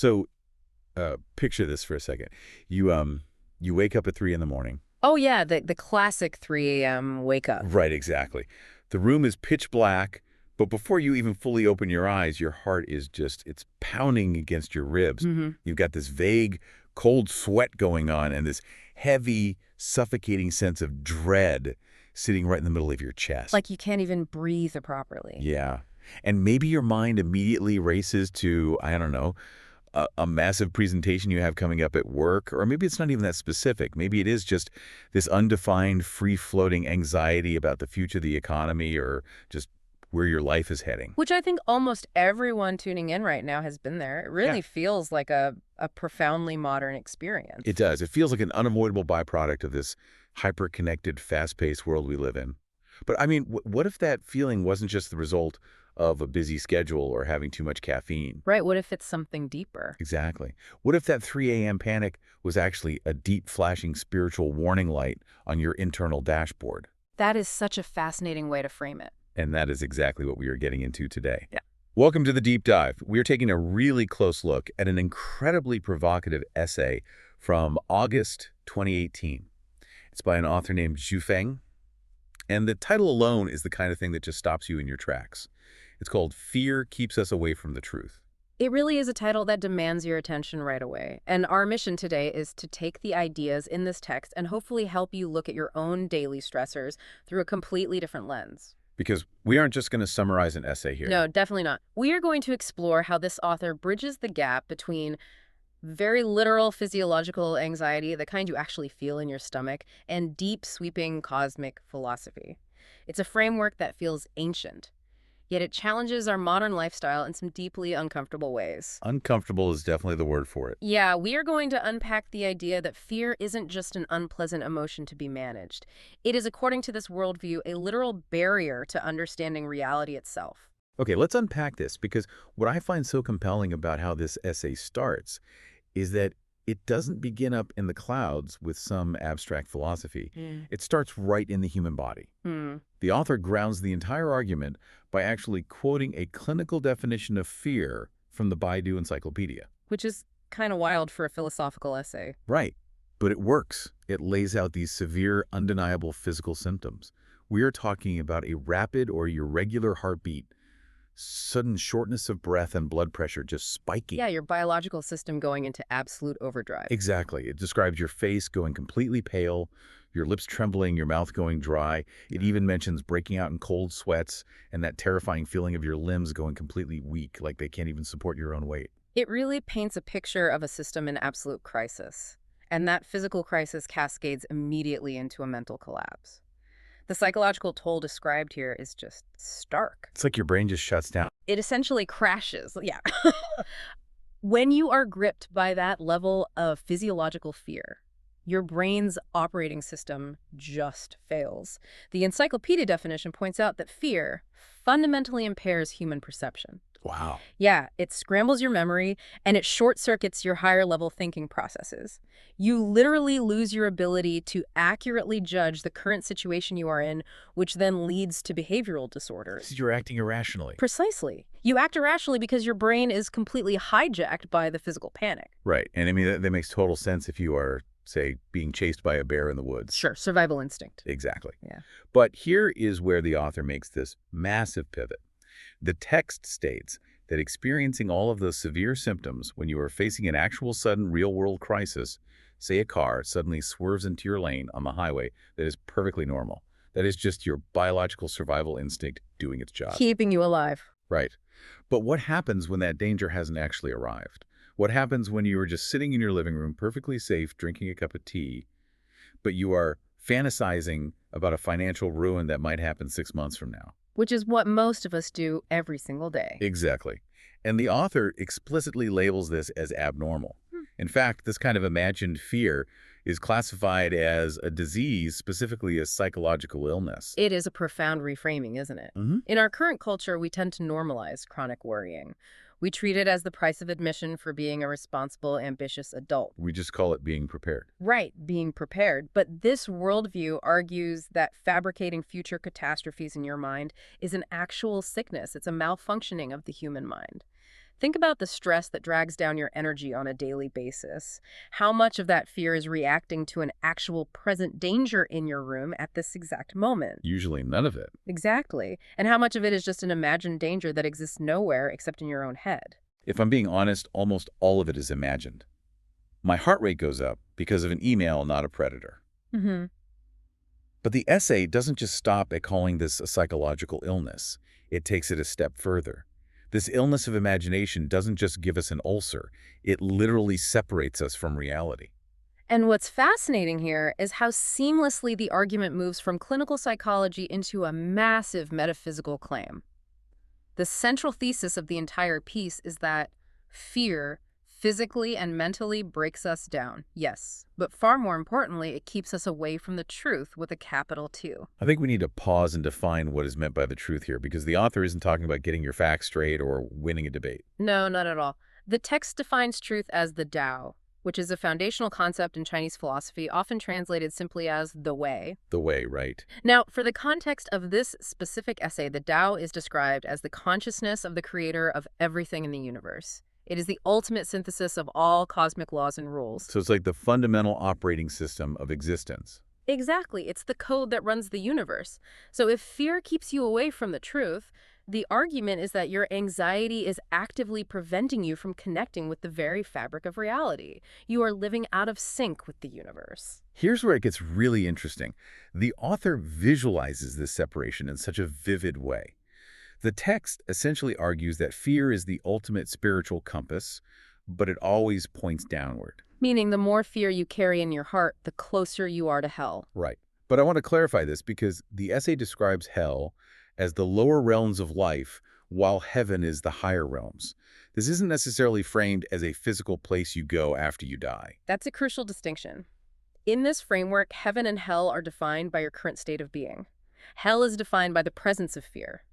So, picture this for a second. You wake up at 3 in the morning. Oh, yeah, the classic 3 a.m. wake up. Right, exactly. The room is pitch black, but before you even fully open your eyes, your heart is it's pounding against your ribs. Hmm. You've got this vague, cold sweat going on and this heavy, suffocating sense of dread sitting right in the middle of your chest. Like you can't even breathe properly. Yeah. And maybe your mind immediately races to, I don't know, a massive presentation you have coming up at work, or maybe it's not even that specific. Maybe it is just this undefined, free-floating anxiety about the future of the economy or just where your life is heading. Which I think almost everyone tuning in right now has been there. It really feels like a profoundly modern experience. It does. It feels like an unavoidable byproduct of this hyper-connected, fast-paced world we live in. But I mean, what if that feeling wasn't just the result of a busy schedule or having too much caffeine? Right, what if it's something deeper? Exactly. What if that 3 a.m. panic was actually a deep flashing spiritual warning light on your internal dashboard? That is such a fascinating way to frame it. And that is exactly what we are getting into today. Yeah. Welcome to the Deep Dive. We're taking a really close look at an incredibly provocative essay from August 2018. It's by an author named Zhu Feng. And the title alone is the kind of thing that just stops you in your tracks. It's called Fear Keeps Us Away from the Truth. It really is a title that demands your attention right away. And our mission today is to take the ideas in this text and hopefully help you look at your own daily stressors through a completely different lens. Because we aren't just going to summarize an essay here. No, definitely not. We are going to explore how this author bridges the gap between very literal physiological anxiety, the kind you actually feel in your stomach, and deep, sweeping cosmic philosophy. It's a framework that feels ancient, yet it challenges our modern lifestyle in some deeply uncomfortable ways. Uncomfortable is definitely the word for it. Yeah, we are going to unpack the idea that fear isn't just an unpleasant emotion to be managed. It is, according to this worldview, a literal barrier to understanding reality itself. Okay, let's unpack this, because what I find so compelling about how this essay starts is that it doesn't begin up in the clouds with some abstract philosophy. It starts right in the human body. The author grounds the entire argument by actually quoting a clinical definition of fear from the Baidu Encyclopedia. Which is kind of wild for a philosophical essay. Right, but it works. It lays out these severe, undeniable physical symptoms. We are talking about a rapid or irregular heartbeat, sudden shortness of breath and blood pressure just spiking. Yeah, your biological system going into absolute overdrive. Exactly. It describes your face going completely pale, your lips trembling, your mouth going dry. It even mentions breaking out in cold sweats and that terrifying feeling of your limbs going completely weak, like they can't even support your own weight. It really paints a picture of a system in absolute crisis. And that physical crisis cascades immediately into a mental collapse. The psychological toll described here is just stark. It's like your brain just shuts down. It essentially crashes. Yeah. When you are gripped by that level of physiological fear, your brain's operating system just fails. The encyclopedia definition points out that fear fundamentally impairs human perception. Wow. Yeah, it scrambles your memory and it short-circuits your higher-level thinking processes. You literally lose your ability to accurately judge the current situation you are in, which then leads to behavioral disorders. You're acting irrationally. Precisely. You act irrationally because your brain is completely hijacked by the physical panic. Right. And I mean, that makes total sense if you are, say, being chased by a bear in the woods. Sure, survival instinct. Exactly. Yeah. But here is where the author makes this massive pivot. The text states that experiencing all of those severe symptoms when you are facing an actual sudden real-world crisis, say a car suddenly swerves into your lane on the highway, that is perfectly normal. That is just your biological survival instinct doing its job. Keeping you alive. Right. But what happens when that danger hasn't actually arrived? What happens when you are just sitting in your living room perfectly safe, drinking a cup of tea, but you are fantasizing about a financial ruin that might happen 6 months from now? Which is what most of us do every single day. Exactly. And the author explicitly labels this as abnormal. In fact, this kind of imagined fear is classified as a disease, specifically a psychological illness. It is a profound reframing, isn't it? In our current culture, we tend to normalize chronic worrying. We treat it as the price of admission for being a responsible, ambitious adult. We just call it being prepared. Right, being prepared. But this worldview argues that fabricating future catastrophes in your mind is an actual sickness. It's a malfunctioning of the human mind. Think about the stress that drags down your energy on a daily basis. How much of that fear is reacting to an actual present danger in your room at this exact moment? Usually none of it. Exactly. And how much of it is just an imagined danger that exists nowhere except in your own head? If I'm being honest, almost all of it is imagined. My heart rate goes up because of an email, not a predator. Hmm. But the essay doesn't just stop at calling this a psychological illness. It takes it a step further. This illness of imagination doesn't just give us an ulcer. It literally separates us from reality. And what's fascinating here is how seamlessly the argument moves from clinical psychology into a massive metaphysical claim. The central thesis of the entire piece is that fear physically and mentally breaks us down, yes, but far more importantly, it keeps us away from the truth with a capital T. I think we need to pause and define what is meant by the truth here, because the author isn't talking about getting your facts straight or winning a debate. No, not at all. The text defines truth as the Tao, which is a foundational concept in Chinese philosophy, often translated simply as the way. The way, right? Now, for the context of this specific essay, the Tao is described as the consciousness of the creator of everything in the universe. It is the ultimate synthesis of all cosmic laws and rules. So it's like the fundamental operating system of existence. Exactly. It's the code that runs the universe. So if fear keeps you away from the truth, the argument is that your anxiety is actively preventing you from connecting with the very fabric of reality. You are living out of sync with the universe. Here's where it gets really interesting. The author visualizes this separation in such a vivid way. The text essentially argues that fear is the ultimate spiritual compass, but it always points downward. Meaning the more fear you carry in your heart, the closer you are to hell. Right. But I want to clarify this because the essay describes hell as the lower realms of life, while heaven is the higher realms. This isn't necessarily framed as a physical place you go after you die. That's a crucial distinction. In this framework, heaven and hell are defined by your current state of being. Hell is defined by the presence of fear.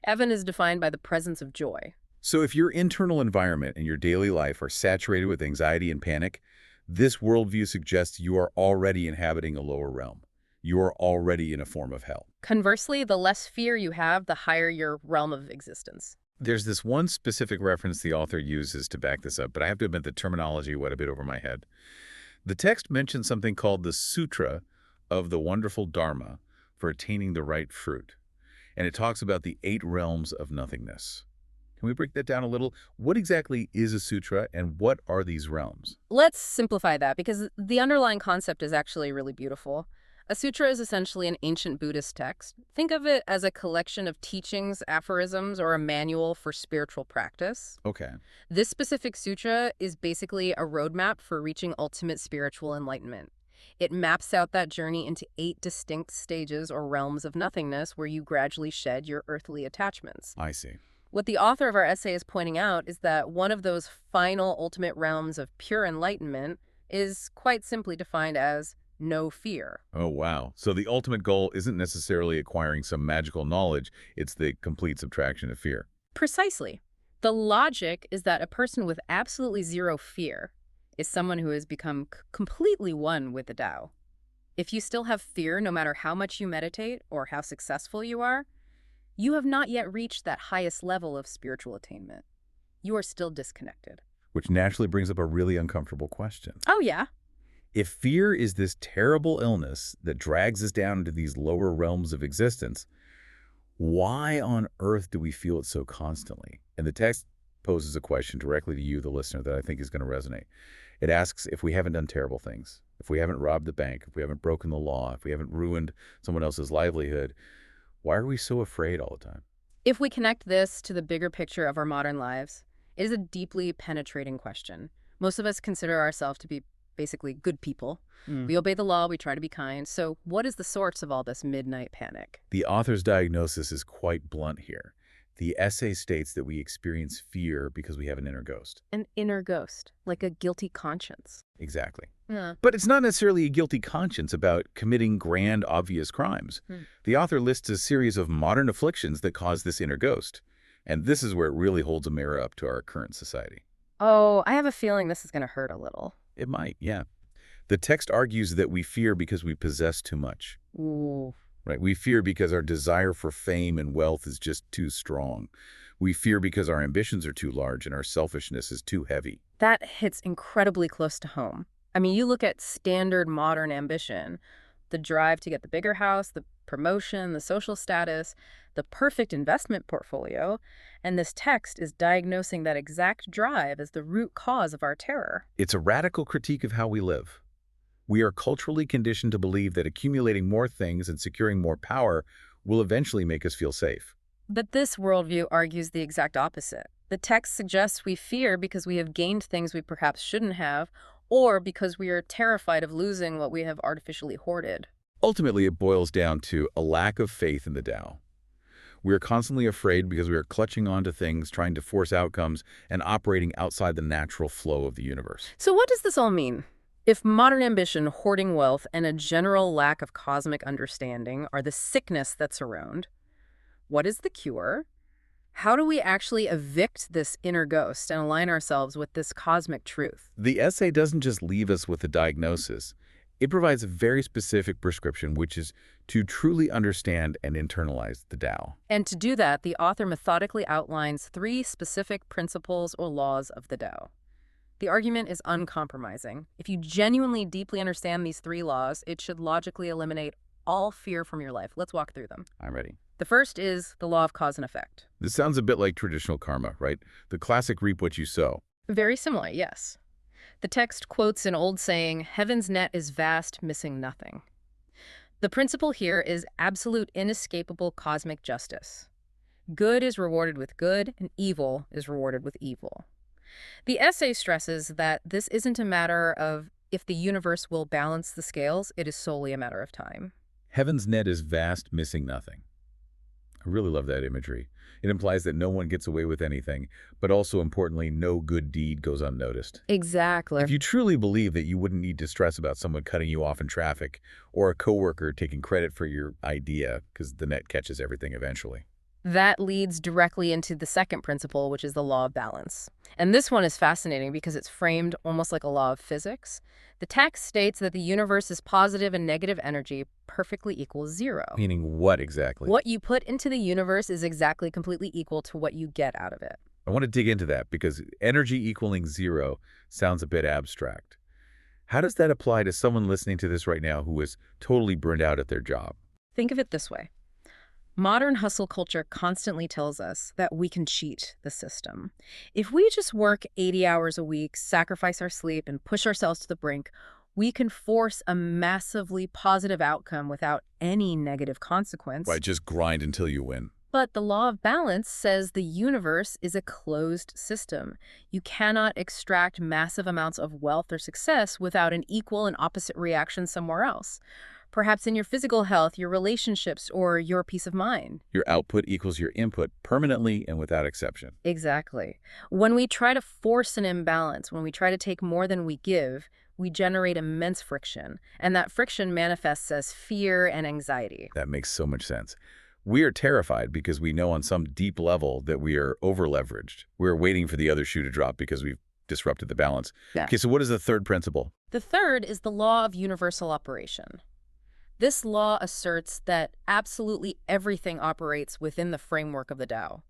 Heaven is defined by the presence of joy. So if your internal environment and your daily life are saturated with anxiety and panic, this worldview suggests you are already inhabiting a lower realm. You are already in a form of hell. Conversely, the less fear you have, the higher your realm of existence. There's this one specific reference the author uses to back this up, but I have to admit the terminology went a bit over my head. The text mentions something called the Sutra of the Wonderful Dharma for attaining the right fruit. And it talks about the 8 realms of nothingness. Can we break that down a little? What exactly is a sutra and what are these realms? Let's simplify that because the underlying concept is actually really beautiful. A sutra is essentially an ancient Buddhist text. Think of it as a collection of teachings, aphorisms, or a manual for spiritual practice. Okay. This specific sutra is basically a roadmap for reaching ultimate spiritual enlightenment. It maps out that journey into 8 distinct stages or realms of nothingness where you gradually shed your earthly attachments. I see. What the author of our essay is pointing out is that one of those final ultimate realms of pure enlightenment is quite simply defined as no fear. Oh, wow. So the ultimate goal isn't necessarily acquiring some magical knowledge, it's the complete subtraction of fear. Precisely. The logic is that a person with absolutely zero fear is someone who has become completely one with the Tao. If you still have fear no matter how much you meditate or how successful you are, you have not yet reached that highest level of spiritual attainment. You are still disconnected. Which naturally brings up a really uncomfortable question. Oh, yeah. If fear is this terrible illness that drags us down into these lower realms of existence, why on earth do we feel it so constantly? And the text poses a question directly to you, the listener, that I think is going to resonate. It asks if we haven't done terrible things, if we haven't robbed the bank, if we haven't broken the law, if we haven't ruined someone else's livelihood, why are we so afraid all the time? If we connect this to the bigger picture of our modern lives, it is a deeply penetrating question. Most of us consider ourselves to be basically good people. We obey the law, we try to be kind. So what is the source of all this midnight panic? The author's diagnosis is quite blunt here. The essay states that we experience fear because we have an inner ghost. An inner ghost, like a guilty conscience. Exactly. Yeah. But it's not necessarily a guilty conscience about committing grand, obvious crimes. The author lists a series of modern afflictions that cause this inner ghost. And this is where it really holds a mirror up to our current society. Oh, I have a feeling this is going to hurt a little. It might, yeah. The text argues that we fear because we possess too much. Ooh. Right? We fear because our desire for fame and wealth is just too strong. We fear because our ambitions are too large and our selfishness is too heavy. That hits incredibly close to home. I mean, you look at standard modern ambition, the drive to get the bigger house, the promotion, the social status, the perfect investment portfolio, and this text is diagnosing that exact drive as the root cause of our terror. It's a radical critique of how we live. We are culturally conditioned to believe that accumulating more things and securing more power will eventually make us feel safe. But this worldview argues the exact opposite. The text suggests we fear because we have gained things we perhaps shouldn't have, or because we are terrified of losing what we have artificially hoarded. Ultimately, it boils down to a lack of faith in the Tao. We are constantly afraid because we are clutching onto things, trying to force outcomes, and operating outside the natural flow of the universe. So what does this all mean? If modern ambition, hoarding wealth, and a general lack of cosmic understanding are the sickness that's around, what is the cure? How do we actually evict this inner ghost and align ourselves with this cosmic truth? The essay doesn't just leave us with a diagnosis. It provides a very specific prescription, which is to truly understand and internalize the Tao. And to do that, the author methodically outlines 3 specific principles or laws of the Tao. The argument is uncompromising. If you genuinely deeply understand these 3 laws, it should logically eliminate all fear from your life. Let's walk through them. I'm ready. The first is the law of cause and effect. This sounds a bit like traditional karma, right? The classic reap what you sow. Very similar, yes. The text quotes an old saying, "Heaven's net is vast, missing nothing." The principle here is absolute, inescapable cosmic justice. Good is rewarded with good, and evil is rewarded with evil. The essay stresses that this isn't a matter of if the universe will balance the scales, it is solely a matter of time. Heaven's net is vast, missing nothing. I really love that imagery. It implies that no one gets away with anything, but also importantly, no good deed goes unnoticed. Exactly. If you truly believe that you wouldn't need to stress about someone cutting you off in traffic or a coworker taking credit for your idea because the net catches everything eventually. That leads directly into the second principle, which is the law of balance. And this one is fascinating because it's framed almost like a law of physics. The text states that the universe's positive and negative energy perfectly equals 0. Meaning what exactly? What you put into the universe is exactly completely equal to what you get out of it. I want to dig into that because energy equaling 0 sounds a bit abstract. How does that apply to someone listening to this right now who is totally burned out at their job? Think of it this way. Modern hustle culture constantly tells us that we can cheat the system. If we just work 80 hours a week, sacrifice our sleep, and push ourselves to the brink, we can force a massively positive outcome without any negative consequence. Right, just grind until you win. But the law of balance says the universe is a closed system. You cannot extract massive amounts of wealth or success without an equal and opposite reaction somewhere else. Perhaps in your physical health, your relationships, or your peace of mind. Your output equals your input permanently and without exception. Exactly. When we try to force an imbalance, when we try to take more than we give, we generate immense friction. And that friction manifests as fear and anxiety. That makes so much sense. We are terrified because we know on some deep level that we are over-leveraged. We're waiting for the other shoe to drop because we've disrupted the balance. Yeah. Okay, so what is the third principle? The third is the law of universal operation. This law asserts that absolutely everything operates within the framework of the Tao.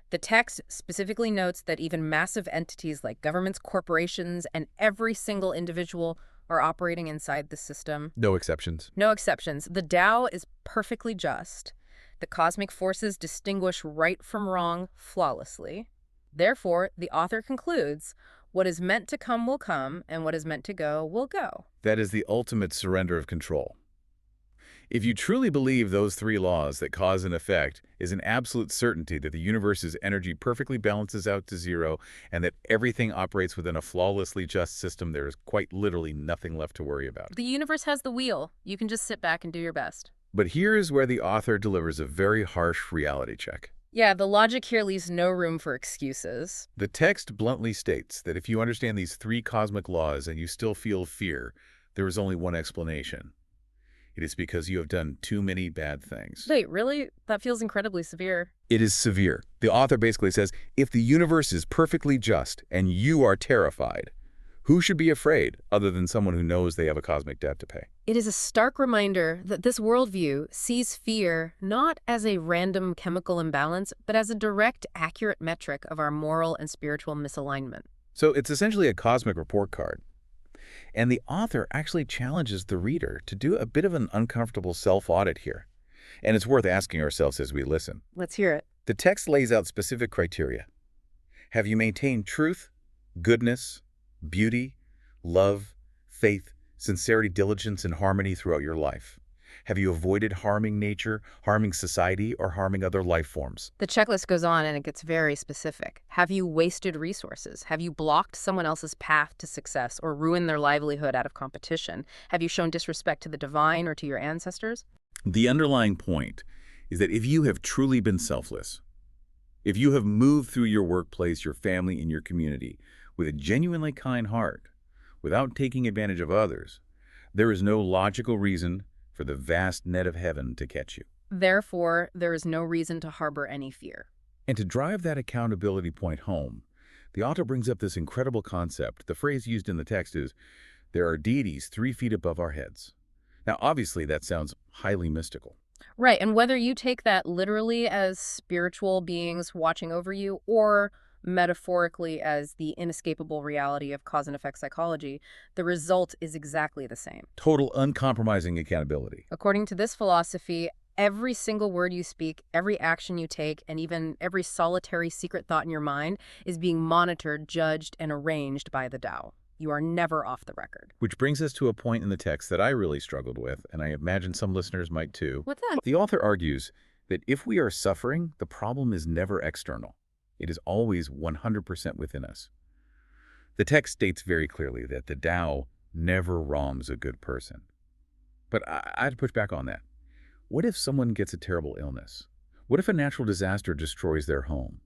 The text specifically notes that even massive entities like governments, corporations, and every single individual are operating inside the system. No exceptions. No exceptions. The Tao is perfectly just. The cosmic forces distinguish right from wrong flawlessly. Therefore, the author concludes, what is meant to come will come, and what is meant to go will go. That is the ultimate surrender of control. If you truly believe those 3 laws that cause and effect is an absolute certainty that the universe's energy perfectly balances out to 0 and that everything operates within a flawlessly just system, there is quite literally nothing left to worry about. The universe has the wheel. You can just sit back and do your best. But here is where the author delivers a very harsh reality check. Yeah, the logic here leaves no room for excuses. The text bluntly states that if you understand these 3 cosmic laws and you still feel fear, there is only one explanation. It is because you have done too many bad things. Wait, really? That feels incredibly severe. It is severe. The author basically says, if the universe is perfectly just and you are terrified, Who should be afraid other than someone who knows they have a cosmic debt to pay? It is a stark reminder that this worldview sees fear not as a random chemical imbalance, but as a direct, accurate metric of our moral and spiritual misalignment. So it's essentially a cosmic report card. And the author actually challenges the reader to do a bit of an uncomfortable self-audit here. And it's worth asking ourselves as we listen. Let's hear it. The text lays out specific criteria. Have you maintained truth, goodness, beauty, love, faith, sincerity, diligence, and harmony throughout your life? Have you avoided harming nature, harming society, or harming other life forms? The checklist goes on and it gets very specific. Have you wasted resources? Have you blocked someone else's path to success or ruined their livelihood out of competition? Have you shown disrespect to the divine or to your ancestors? The underlying point is that if you have truly been selfless, if you have moved through your workplace, your family, and your community with a genuinely kind heart, without taking advantage of others, there is no logical reason for the vast net of heaven to catch you. Therefore, there is no reason to harbor any fear. And to drive that accountability point home, the author brings up this incredible concept. The phrase used in the text is, "There are deities 3 feet above our heads." Now, obviously, that sounds highly mystical. Right, and whether you take that literally as spiritual beings watching over you or metaphorically as the inescapable reality of cause and effect psychology, the result is exactly the same. Total uncompromising accountability. According to this philosophy, every single word you speak, every action you take, and even every solitary secret thought in your mind is being monitored, judged, and arranged by the Tao. You are never off the record. Which brings us to a point in the text that I really struggled with, and I imagine some listeners might too. What's that? The author argues that if we are suffering, the problem is never external. It is always 100% within us. The text states very clearly that the Tao never wrongs a good person. But I'd push back on that. What if someone gets a terrible illness? What if a natural disaster destroys their home?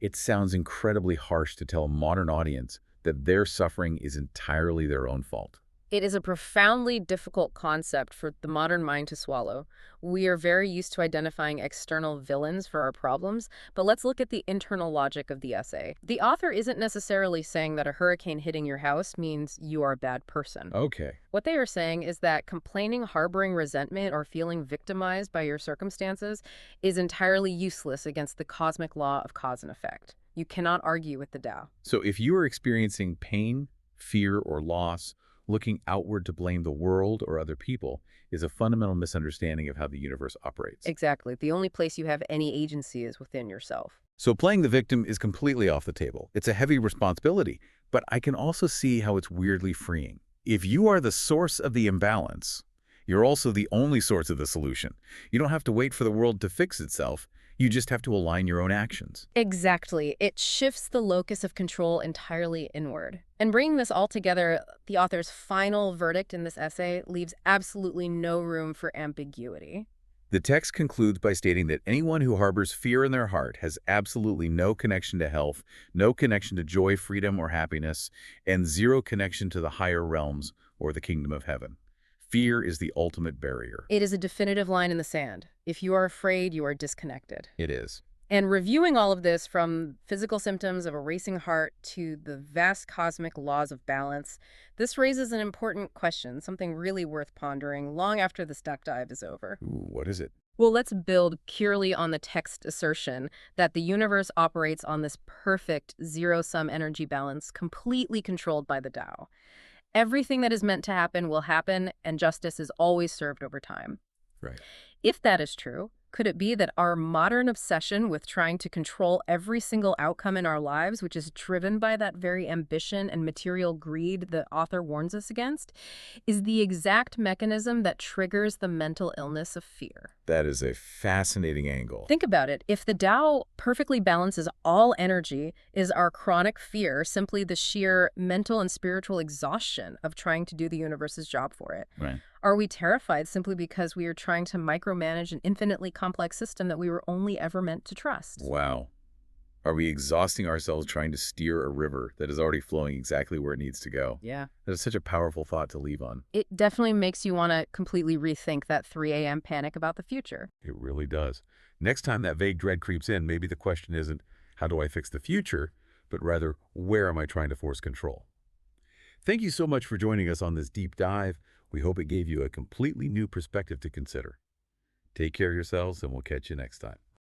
It sounds incredibly harsh to tell a modern audience that their suffering is entirely their own fault. It is a profoundly difficult concept for the modern mind to swallow. We are very used to identifying external villains for our problems, but let's look at the internal logic of the essay. The author isn't necessarily saying that a hurricane hitting your house means you are a bad person. Okay. What they are saying is that complaining, harboring resentment, or feeling victimized by your circumstances is entirely useless against the cosmic law of cause and effect. You cannot argue with the Tao. So if you are experiencing pain, fear, or loss, looking outward to blame the world or other people is a fundamental misunderstanding of how the universe operates. Exactly. The only place you have any agency is within yourself. So playing the victim is completely off the table. It's a heavy responsibility, but I can also see how it's weirdly freeing. If you are the source of the imbalance, you're also the only source of the solution. You don't have to wait for the world to fix itself. You just have to align your own actions. Exactly. It shifts the locus of control entirely inward. And bringing this all together, the author's final verdict in this essay leaves absolutely no room for ambiguity. The text concludes by stating that anyone who harbors fear in their heart has absolutely no connection to health, no connection to joy, freedom, or happiness, and zero connection to the higher realms or the kingdom of heaven. Fear is the ultimate barrier. It is a definitive line in the sand. If you are afraid, you are disconnected. It is. And reviewing all of this, from physical symptoms of a racing heart to the vast cosmic laws of balance, this raises an important question, something really worth pondering long after this duck dive is over. Ooh, what is it? Well, let's build purely on the text assertion that the universe operates on this perfect zero-sum energy balance completely controlled by the Tao. Everything that is meant to happen will happen, and justice is always served over time. Right. If that is true, could it be that our modern obsession with trying to control every single outcome in our lives, which is driven by that very ambition and material greed the author warns us against, is the exact mechanism that triggers the mental illness of fear? That is a fascinating angle. Think about it. If the Tao perfectly balances all energy, is our chronic fear simply the sheer mental and spiritual exhaustion of trying to do the universe's job for it? Right. Are we terrified simply because we are trying to micromanage an infinitely complex system that we were only ever meant to trust? Wow. Are we exhausting ourselves trying to steer a river that is already flowing exactly where it needs to go? Yeah. That is such a powerful thought to leave on. It definitely makes you want to completely rethink that 3 a.m. panic about the future. It really does. Next time that vague dread creeps in, maybe the question isn't, how do I fix the future, but rather, where am I trying to force control? Thank you so much for joining us on this deep dive. We hope it gave you a completely new perspective to consider. Take care of yourselves, and we'll catch you next time.